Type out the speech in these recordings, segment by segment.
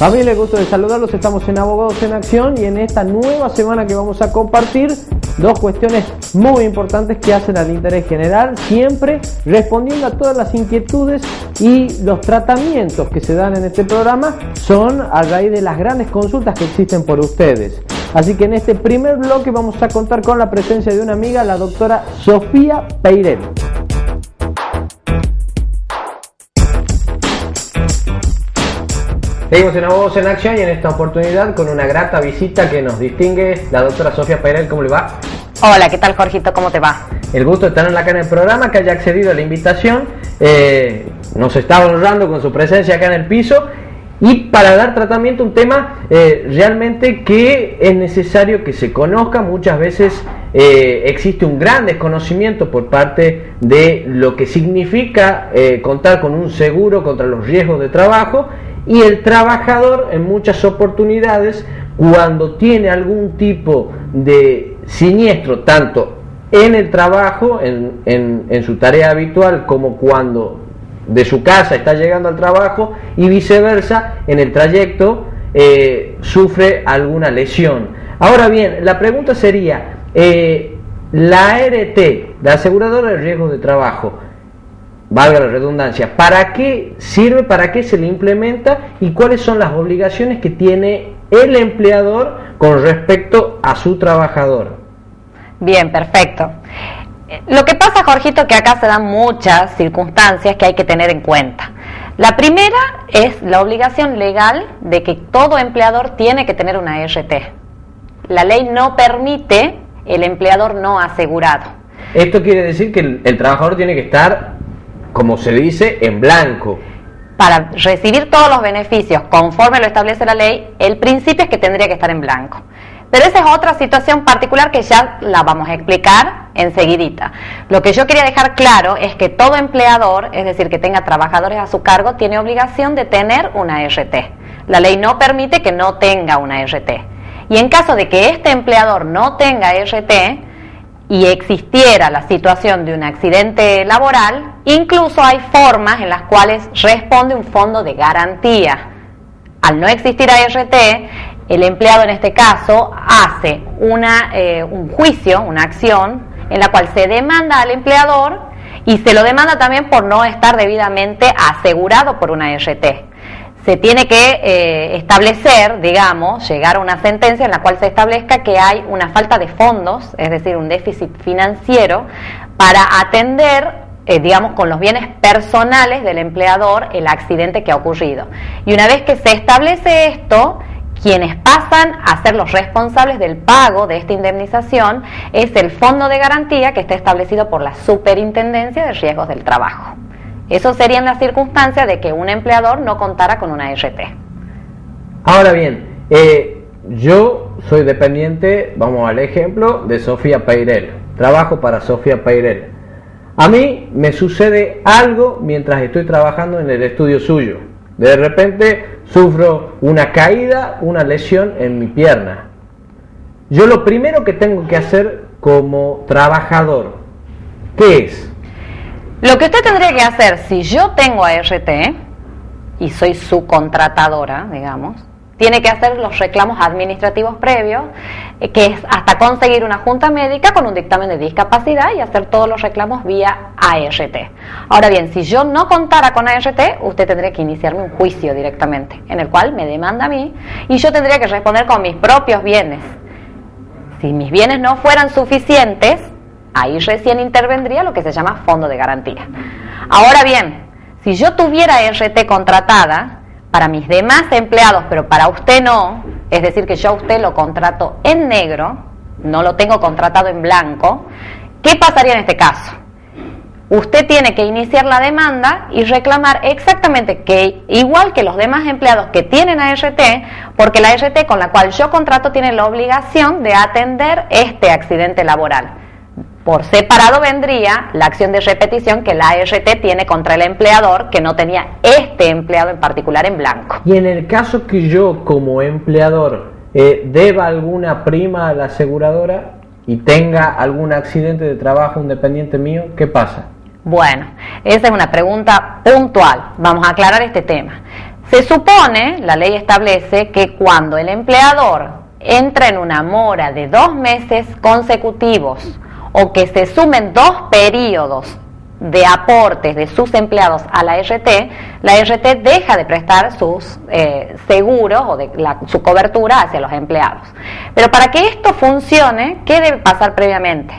Familia, gusto de saludarlos. Estamos en Abogados en Acción y en esta nueva semana que vamos a compartir dos cuestiones muy importantes que hacen al interés general, siempre respondiendo a todas las inquietudes y los tratamientos que se dan en este programa son a raíz de las grandes consultas que existen por ustedes. Así que en este primer bloque vamos a contar con la presencia de una amiga, la doctora Sofía Peirel. Seguimos en Abogados en Acción y en esta oportunidad con una grata visita que nos distingue la doctora Sofía Peirel. ¿Cómo le va? Hola, ¿qué tal, Jorgito? ¿Cómo te va? El gusto de tenerla acá en el programa, que haya accedido a la invitación. Nos está honrando con su presencia acá en el piso y para dar tratamiento a un tema realmente que es necesario que se conozca. Muchas veces existe un gran desconocimiento por parte de lo que significa contar con un seguro contra los riesgos de trabajo. Y el trabajador en muchas oportunidades, cuando tiene algún tipo de siniestro, tanto en el trabajo, en su tarea habitual, como cuando de su casa está llegando al trabajo y viceversa, en el trayecto sufre alguna lesión. Ahora bien, la pregunta sería, la ART, la aseguradora de riesgos de trabajo, valga la redundancia, ¿para qué sirve, para qué se le implementa y cuáles son las obligaciones que tiene el empleador con respecto a su trabajador? Bien, perfecto. Lo que pasa, Jorgito, que acá se dan muchas circunstancias que hay que tener en cuenta. La primera es la obligación legal de que todo empleador tiene que tener una ART. La ley no permite el empleador no asegurado. Esto quiere decir que el trabajador tiene que estar, como se dice, en blanco. Para recibir todos los beneficios conforme lo establece la ley, el principio es que tendría que estar en blanco. Pero esa es otra situación particular que ya la vamos a explicar enseguidita. Lo que yo quería dejar claro es que todo empleador, es decir, que tenga trabajadores a su cargo, tiene obligación de tener una ART. La ley no permite que no tenga una ART. Y en caso de que este empleador no tenga ART, y existiera la situación de un accidente laboral, incluso hay formas en las cuales responde un fondo de garantía. Al no existir ART, el empleado en este caso hace un juicio, una acción, en la cual se demanda al empleador y se lo demanda también por no estar debidamente asegurado por una ART. Se tiene que establecer, digamos, llegar a una sentencia en la cual se establezca que hay una falta de fondos, es decir, un déficit financiero, para atender, digamos, con los bienes personales del empleador el accidente que ha ocurrido. Y una vez que se establece esto, quienes pasan a ser los responsables del pago de esta indemnización es el fondo de garantía que está establecido por la Superintendencia de Riesgos del Trabajo. Eso sería en la circunstancia de que un empleador no contara con una ART. Ahora bien, yo soy dependiente, vamos al ejemplo, de Sofía Peirel. Trabajo para Sofía Peirel. A mí me sucede algo mientras estoy trabajando en el estudio suyo. De repente sufro una caída, una lesión en mi pierna. Yo lo primero que tengo que hacer como trabajador, ¿qué es? Lo que usted tendría que hacer, si yo tengo ART y soy su contratadora, digamos, tiene que hacer los reclamos administrativos previos, que es hasta conseguir una junta médica con un dictamen de discapacidad y hacer todos los reclamos vía ART. Ahora bien, si yo no contara con ART, usted tendría que iniciarme un juicio directamente, en el cual me demanda a mí y yo tendría que responder con mis propios bienes. Si mis bienes no fueran suficientes, ahí recién intervendría lo que se llama fondo de garantía. Ahora bien, si yo tuviera ART contratada para mis demás empleados, pero para usted no, es decir, que yo a usted lo contrato en negro, no lo tengo contratado en blanco, ¿qué pasaría en este caso? Usted tiene que iniciar la demanda y reclamar exactamente que, igual que los demás empleados que tienen ART, porque la ART con la cual yo contrato tiene la obligación de atender este accidente laboral. Por separado vendría la acción de repetición que la ART tiene contra el empleador que no tenía este empleado en particular en blanco. Y en el caso que yo como empleador deba alguna prima a la aseguradora y tenga algún accidente de trabajo un dependiente mío, ¿qué pasa? Bueno, esa es una pregunta puntual. Vamos a aclarar este tema. Se supone, la ley establece, que cuando el empleador entra en una mora de 2 meses consecutivos o que se sumen 2 periodos de aportes de sus empleados a la RT deja de prestar sus seguros o su cobertura hacia los empleados. Pero para que esto funcione, ¿qué debe pasar previamente?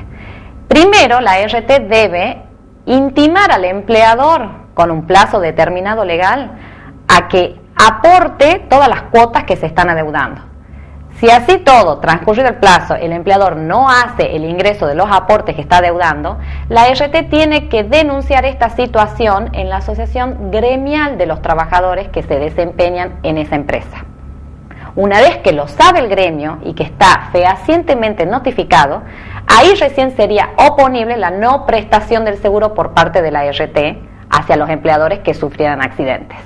Primero, la RT debe intimar al empleador con un plazo determinado legal a que aporte todas las cuotas que se están adeudando. Si así todo, transcurrido el plazo, el empleador no hace el ingreso de los aportes que está adeudando, la RT tiene que denunciar esta situación en la asociación gremial de los trabajadores que se desempeñan en esa empresa. Una vez que lo sabe el gremio y que está fehacientemente notificado, ahí recién sería oponible la no prestación del seguro por parte de la RT hacia los empleadores que sufrieran accidentes.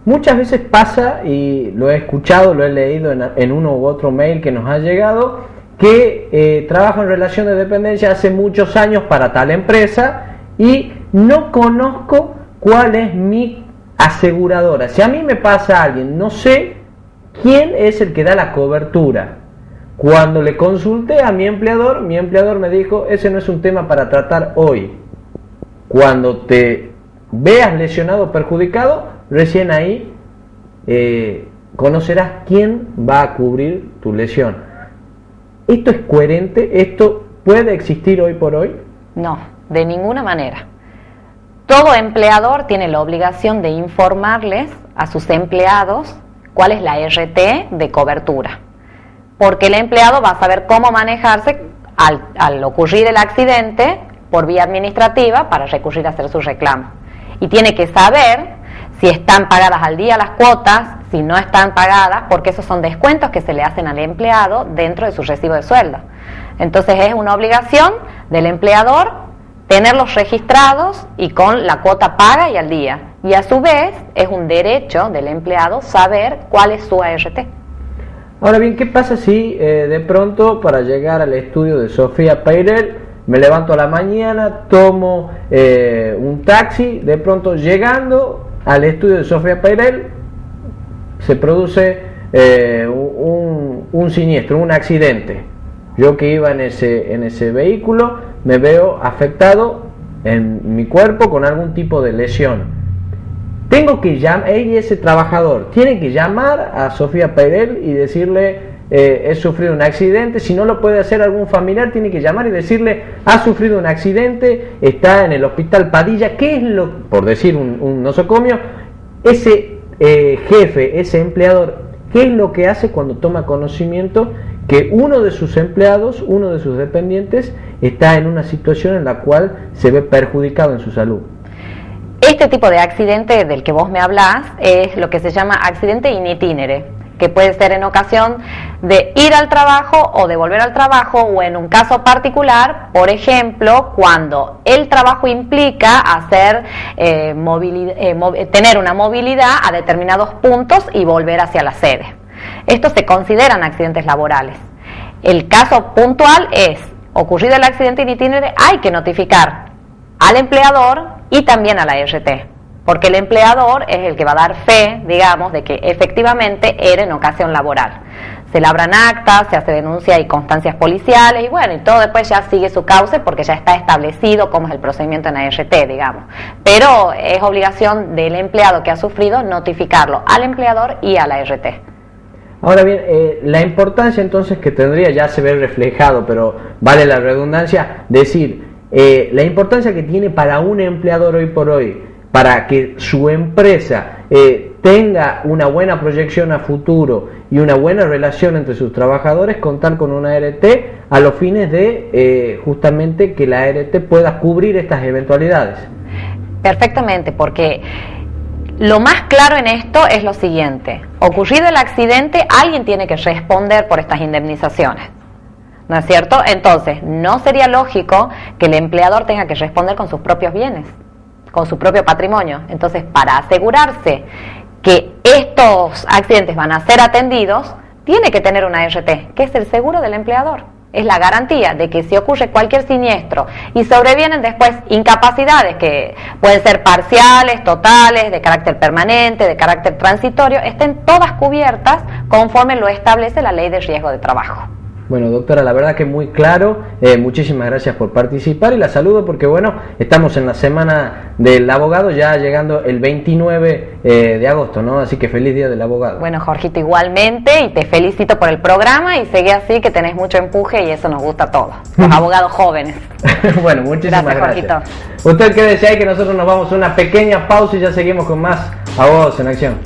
Muchas veces pasa, y lo he escuchado, lo he leído en uno u otro mail que nos ha llegado, que trabajo en relación de dependencia hace muchos años para tal empresa y no conozco cuál es mi aseguradora. Si a mí me pasa a alguien, no sé quién es el que da la cobertura. Cuando le consulté a mi empleador me dijo, ese no es un tema para tratar hoy. Cuando te veas lesionado o perjudicado, recién ahí conocerás quién va a cubrir tu lesión. ¿Esto es coherente? ¿Esto puede existir hoy por hoy? No, de ninguna manera. Todo empleador tiene la obligación de informarles a sus empleados cuál es la RT de cobertura, porque el empleado va a saber cómo manejarse al ocurrir el accidente por vía administrativa para recurrir a hacer su reclamo. Y tiene que saber si están pagadas al día las cuotas, si no están pagadas, porque esos son descuentos que se le hacen al empleado dentro de su recibo de sueldo. Entonces es una obligación del empleador tenerlos registrados y con la cuota paga y al día. Y a su vez es un derecho del empleado saber cuál es su ART. Ahora bien, ¿qué pasa si de pronto para llegar al estudio de Sofía Peirel me levanto a la mañana, tomo un taxi, de pronto llegando al estudio de Sofía Peirel se produce un siniestro, un accidente? Yo que iba en ese vehículo me veo afectado en mi cuerpo con algún tipo de lesión. Tengo que llamar, ese trabajador tiene que llamar a Sofía Peirel y decirle he sufrido un accidente. Si no lo puede hacer algún familiar, tiene que llamar y decirle ha sufrido un accidente, está en el hospital Padilla. ¿Qué es por decir un nosocomio, ese jefe, ese empleador, qué es lo que hace cuando toma conocimiento que uno de sus empleados, uno de sus dependientes está en una situación en la cual se ve perjudicado en su salud? Este tipo de accidente del que vos me hablás es lo que se llama accidente in itinere, que puede ser en ocasión de ir al trabajo o de volver al trabajo, o en un caso particular, por ejemplo, cuando el trabajo implica hacer tener una movilidad a determinados puntos y volver hacia la sede. Estos se consideran accidentes laborales. El caso puntual es, ocurrido el accidente in itinere, hay que notificar al empleador y también a la RT, porque el empleador es el que va a dar fe, digamos, de que efectivamente era en ocasión laboral. Se labran actas, se hace denuncia y constancias policiales, y bueno, y todo después ya sigue su cauce porque ya está establecido cómo es el procedimiento en la RT, digamos. Pero es obligación del empleado que ha sufrido notificarlo al empleador y a la RT. Ahora bien, la importancia entonces que tendría, ya se ve reflejado, pero vale la redundancia, decir, la importancia que tiene para un empleador hoy por hoy, para que su empresa tenga una buena proyección a futuro y una buena relación entre sus trabajadores, contar con una ART a los fines de justamente que la ART pueda cubrir estas eventualidades. Perfectamente, porque lo más claro en esto es lo siguiente: ocurrido el accidente, alguien tiene que responder por estas indemnizaciones, ¿no es cierto? Entonces, no sería lógico que el empleador tenga que responder con sus propios bienes, con su propio patrimonio. Entonces, para asegurarse que estos accidentes van a ser atendidos, tiene que tener una RT, que es el seguro del empleador. es la garantía de que si ocurre cualquier siniestro y sobrevienen después incapacidades que pueden ser parciales, totales, de carácter permanente, de carácter transitorio, estén todas cubiertas conforme lo establece la Ley de Riesgo de Trabajo. Bueno, doctora, la verdad que muy claro, muchísimas gracias por participar y la saludo porque, bueno, estamos en la semana del abogado, ya llegando el 29 de agosto, ¿no? Así que feliz día del abogado. Bueno, Jorgito, igualmente, y te felicito por el programa y sigue así, que tenés mucho empuje y eso nos gusta a todos, los abogados jóvenes. Bueno, muchísimas gracias. Jorgito. Usted quédese ahí que nosotros nos vamos a una pequeña pausa y ya seguimos con más Abogados en Acción.